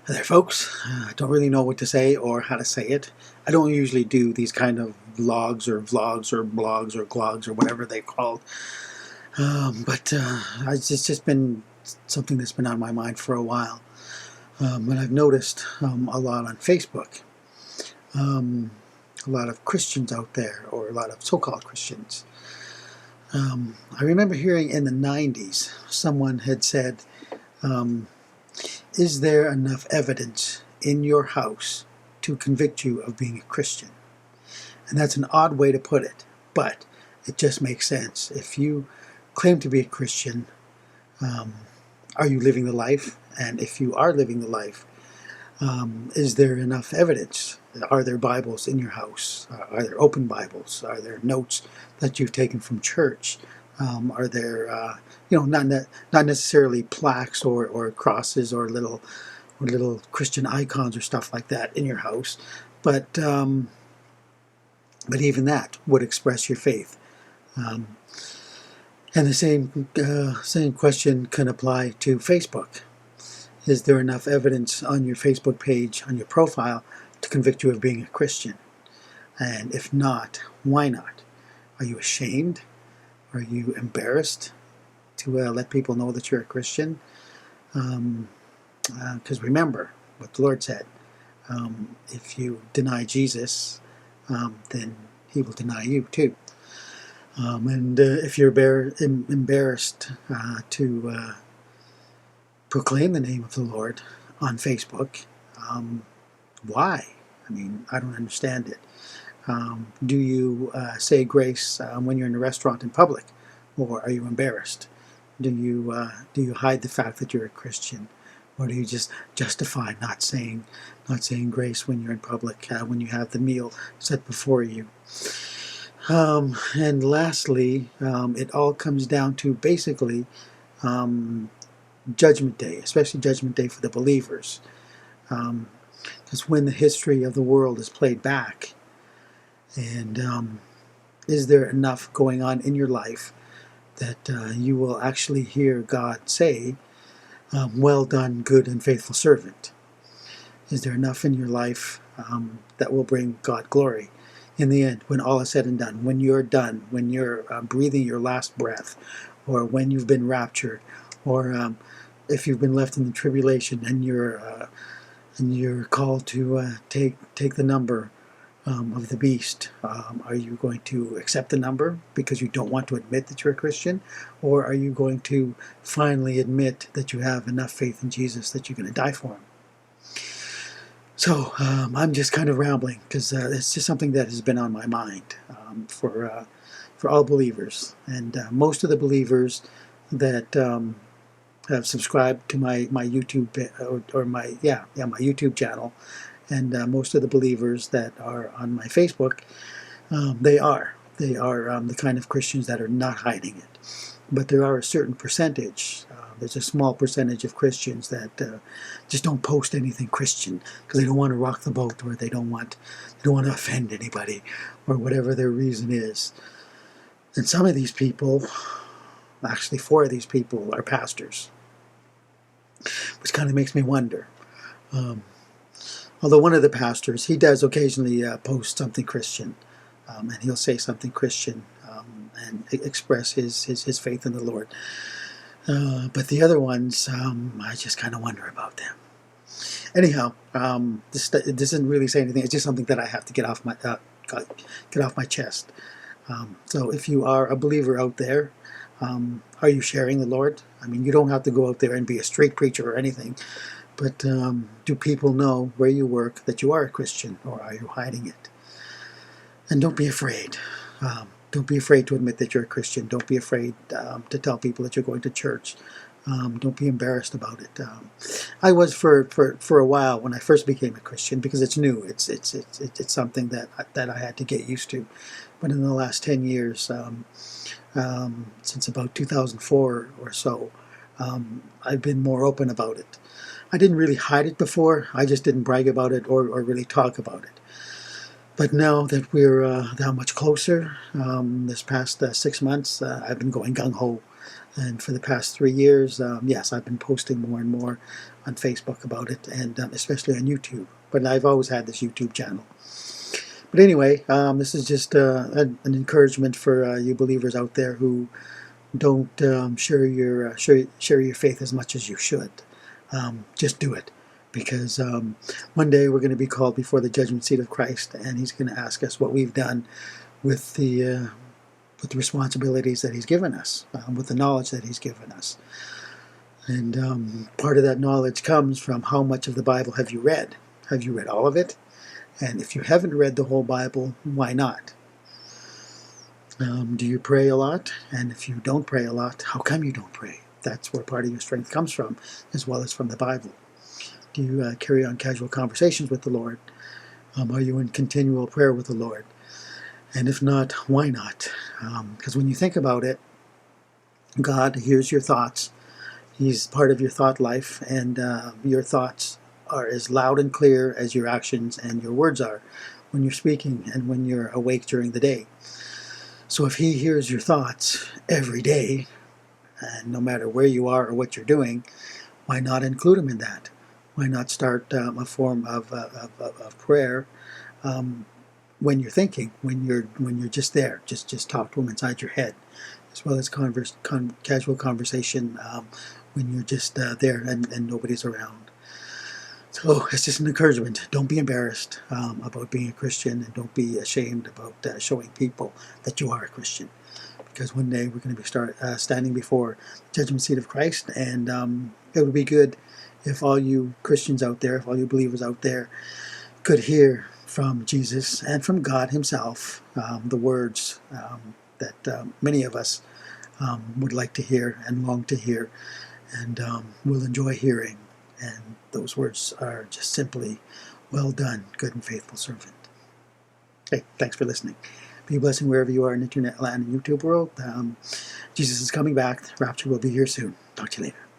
Hi there, folks. I don't really know what to say or how to say it. I don't usually do these kind of vlogs or blogs or glogs or whatever they're called. But it's just been something that's been on my mind for a while. And I've noticed a lot on Facebook. A lot of Christians out there, or a lot of so-called Christians. I remember hearing in the 90s, someone had said, is there enough evidence in your house to convict you of being a Christian? And that's an odd way to put it, but it just makes sense. If you claim to be a Christian, are you living the life? And if you are living the life, is there enough evidence? Are there Bibles in your house? Are there open Bibles? Are there notes that you've taken from church? Are there, not necessarily plaques or crosses or little Christian icons or stuff like that in your house, but even that would express your faith. And the same question can apply to Facebook. Is there enough evidence on your Facebook page, on your profile, to convict you of being a Christian? And if not, why not? Are you ashamed? Are you embarrassed to let people know that you're a Christian? Because remember what the Lord said. If you deny Jesus, then he will deny you too. And if you're embarrassed to proclaim the name of the Lord on Facebook, why? I mean, I don't understand it. Do you say grace when you're in a restaurant in public, or are you embarrassed? Do you hide the fact that you're a Christian, or do you just justify not saying grace when you're in public, when you have the meal set before you? And lastly, it all comes down to basically Judgment Day, especially Judgment Day for the believers. Because when the history of the world is played back, and is there enough going on in your life that you will actually hear God say, well done, good and faithful servant? Is there enough in your life that will bring God glory in the end, when all is said and done, when you're done, when you're breathing your last breath, or when you've been raptured, or if you've been left in the tribulation and you're called to take the number of the beast? Are you going to accept the number because you don't want to admit that you're a Christian? Or are you going to finally admit that you have enough faith in Jesus that you're going to die for him? So I'm just kind of rambling because it's just something that has been on my mind for all believers. And most of the believers that have subscribed to my YouTube or my YouTube channel, and most of the believers that are on my Facebook, they are the kind of Christians that are not hiding it. But there are a certain percentage. There's a small percentage of Christians that just don't post anything Christian because they don't want to rock the boat, or they don't want to offend anybody, or whatever their reason is. And some of these people, actually 4 of these people, are pastors, which kind of makes me wonder. Although one of the pastors, he does occasionally post something Christian, and he'll say something Christian and express his faith in the Lord. But the other ones, I just kind of wonder about them. Anyhow, this doesn't really say anything. It's just something that I have to get off my chest. So if you are a believer out there, are you sharing the Lord? I mean, you don't have to go out there and be a street preacher or anything, but do people know where you work that you are a Christian, or are you hiding it? And don't be afraid. Don't be afraid to admit that you're a Christian. Don't be afraid to tell people that you're going to church. Don't be embarrassed about it. I was for a while when I first became a Christian, because it's new. It's something that I had to get used to. But in the last 10 years, since about 2004 or so, I've been more open about it. I didn't really hide it before. I just didn't brag about it or really talk about it. But now that we're that much closer, this past 6 months, I've been going gung-ho And for the past 3 years, yes, I've been posting more and more on Facebook about it, and especially on YouTube. But I've always had this YouTube channel. But anyway, this is just an encouragement for you believers out there who don't share your faith as much as you should. Just do it, because one day we're going to be called before the judgment seat of Christ, and He's going to ask us what we've done with the responsibilities that He's given us, with the knowledge that He's given us. And part of that knowledge comes from how much of the Bible have you read? Have you read all of it? And if you haven't read the whole Bible, why not? Do you pray a lot? And if you don't pray a lot, how come you don't pray? That's where part of your strength comes from, as well as from the Bible. Do you carry on casual conversations with the Lord? Are you in continual prayer with the Lord? And if not, why not? Because when you think about it, God hears your thoughts. He's part of your thought life, and your thoughts are as loud and clear as your actions and your words are when you're speaking and when you're awake during the day. So if He hears your thoughts every day, and no matter where you are or what you're doing, why not include Him in that? Why not start a form of prayer when you're thinking, when you're just there, just talk to Him inside your head, as well as casual conversation when you're just there and nobody's around. So it's just an encouragement. Don't be embarrassed about being a Christian, and don't be ashamed about showing people that you are a Christian. Because one day we're going to be standing before the judgment seat of Christ, and it would be good if all you Christians out there, if all you believers out there could hear from Jesus and from God Himself the words that many of us would like to hear and long to hear, and will enjoy hearing. And those words are just simply, "Well done, good and faithful servant." Hey, thanks for listening. Be a blessing wherever you are in internet land and YouTube world. Jesus is coming back. The rapture will be here soon. Talk to you later.